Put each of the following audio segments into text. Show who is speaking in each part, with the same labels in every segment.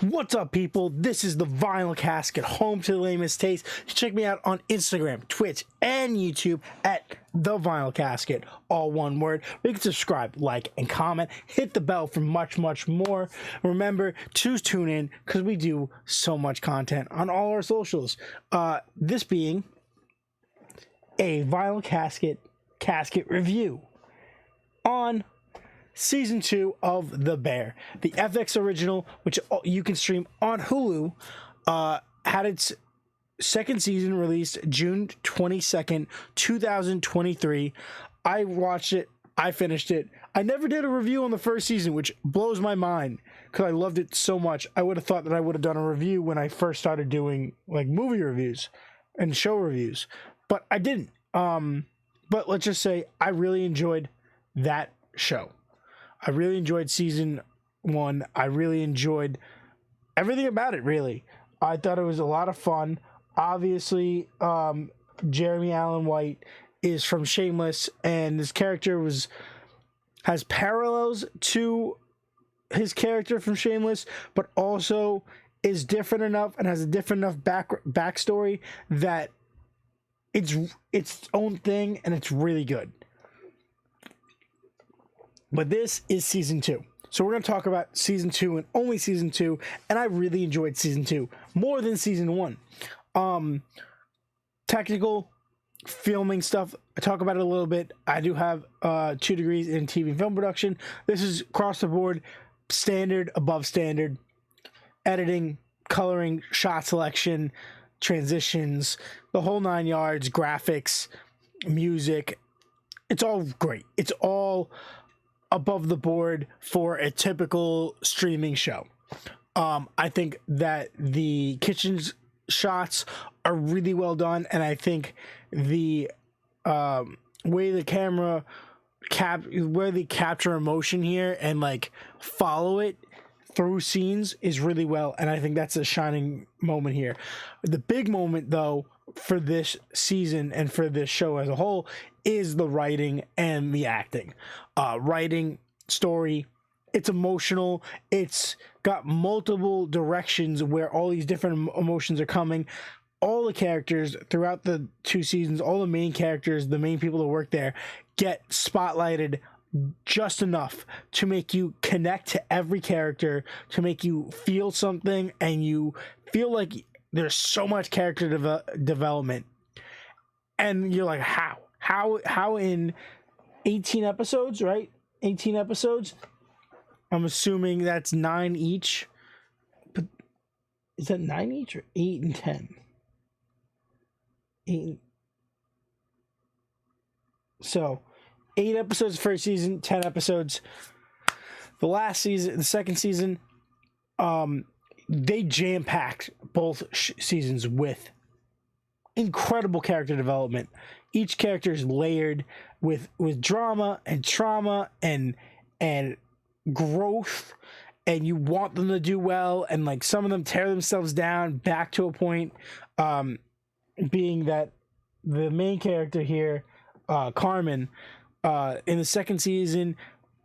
Speaker 1: What's up, people? This is the Vinyl Casket, home to the lamest taste. Check me out on Instagram, Twitch, and YouTube at the Vinyl Casket, all one word. You can subscribe, like, and comment. Hit the bell for much, much more. Remember to tune in because we do so much content on all our socials. This being a Vinyl Casket review on Season 2 of The Bear. The FX original, which you can stream on Hulu, had its second season released June 22nd, 2023. I watched it. I finished it. I never did a review on the first season, which blows my mind because I loved it so much. I would have thought that I would have done a review when I first started doing like movie reviews and show reviews, but I didn't. But let's just say I really enjoyed that show. I really enjoyed season 1. I really enjoyed everything about it, really. I thought it was a lot of fun. Obviously, Jeremy Allen White is from Shameless, and his character has parallels to his character from Shameless, but also is different enough and has a different enough backstory that it's its own thing, and it's really good. But this is season 2. So we're going to talk about season 2 and only season 2. And I really enjoyed season 2 more than season 1. Technical filming stuff, I talk about it a little bit. I do have 2 degrees in TV and film production. This is across the board, standard, above standard. Editing, coloring, shot selection, transitions, the whole 9 yards, graphics, music. It's all great. It's all above the board for a typical streaming show. I think that the kitchen shots are really well done, and I think the way the camera where they capture emotion here and like follow it through scenes is really well, and I think that's a shining moment here. The big moment, though, for this season and for this show as a whole is the writing and the acting. Writing, story, it's emotional. It's got multiple directions where all these different emotions are coming. All the characters throughout the 2 seasons, all the main characters, the main people that work there, get spotlighted just enough to make you connect to every character, to make you feel something, and you feel like there's so much character development. And you're like, how in 18 episodes, right? 18 episodes. I'm assuming that's 9 each. But is that 9 each or 8 and 10? 8. So 8 episodes first season, 10 episodes. The last season, the second season, they jam-packed both seasons with incredible character development. Each character is layered with drama and trauma and growth, and you want them to do well, and like some of them tear themselves down back to a point, being that the main character here, Carmen, in the second season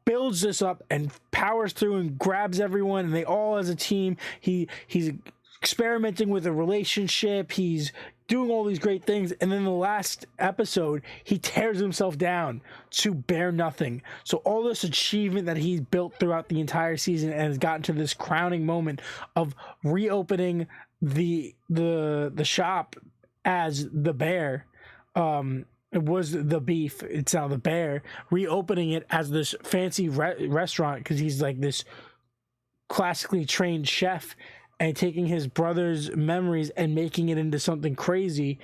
Speaker 1: builds this up and powers through and grabs everyone, and they all as a team. He's experimenting with a relationship. He's doing all these great things, and then the last episode he tears himself down to bare nothing. So all this achievement that he's built throughout the entire season and has gotten to this crowning moment of reopening the shop as the Bear. It was the Beef, it's now the Bear, reopening it as this fancy restaurant because he's like this classically trained chef, and taking his brother's memories and making it into something crazy,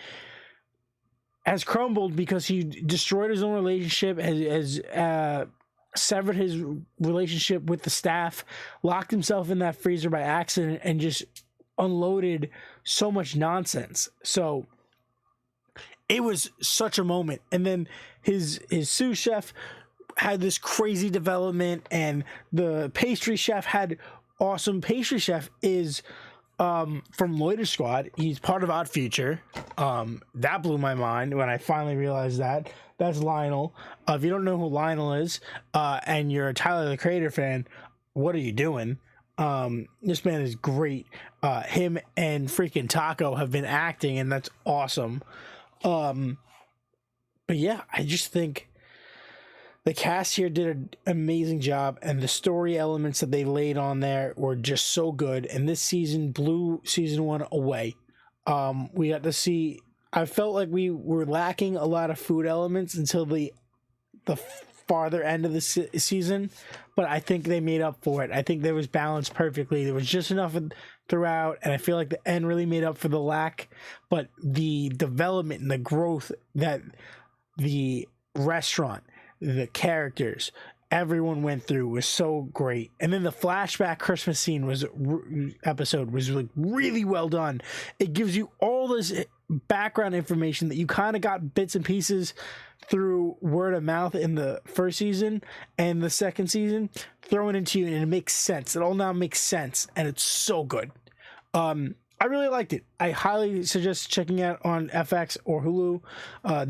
Speaker 1: has crumbled because he destroyed his own relationship, has severed his relationship with the staff, locked himself in that freezer by accident, and just unloaded so much nonsense. So it was such a moment. And then his sous chef had this crazy development, and the pastry chef had awesome. Pastry chef is from Loiter Squad. He's part of Odd Future. That blew my mind when I finally realized that. That's Lionel. If you don't know who Lionel is, and you're a Tyler the Creator fan, what are you doing? This man is great. Him and freaking Taco have been acting, and that's awesome. But yeah, I just think the cast here did an amazing job, and the story elements that they laid on there were just so good. And this season blew season one away. We got to see. I felt like we were lacking a lot of food elements until the farther end of the season, but I think they made up for it. I think there was balanced perfectly. There was just enough throughout, and I feel like the end really made up for the lack. But the development and the growth that the restaurant, the characters, everyone went through was so great. And then the flashback Christmas scene episode was like really well done. It gives you all this background information that you kind of got bits and pieces through word of mouth in the first season, and the second season thrown into you, and it makes sense. It all now makes sense, and it's so good. I really liked it. I highly suggest checking out on FX or Hulu.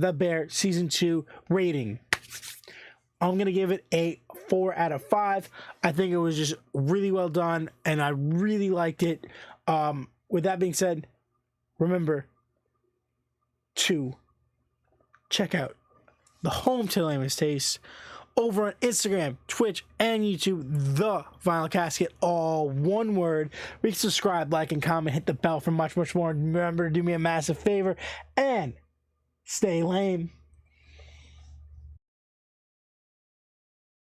Speaker 1: The Bear season 2 rating. I'm going to give it a 4 out of 5. I think it was just really well done, and I really liked it. With that being said, remember to check out the home to Layman's Taste over on Instagram, Twitch, and YouTube, The Final Casket, all one word. Please subscribe, like, and comment, hit the bell for much, much more. Remember to do me a massive favor and stay lame.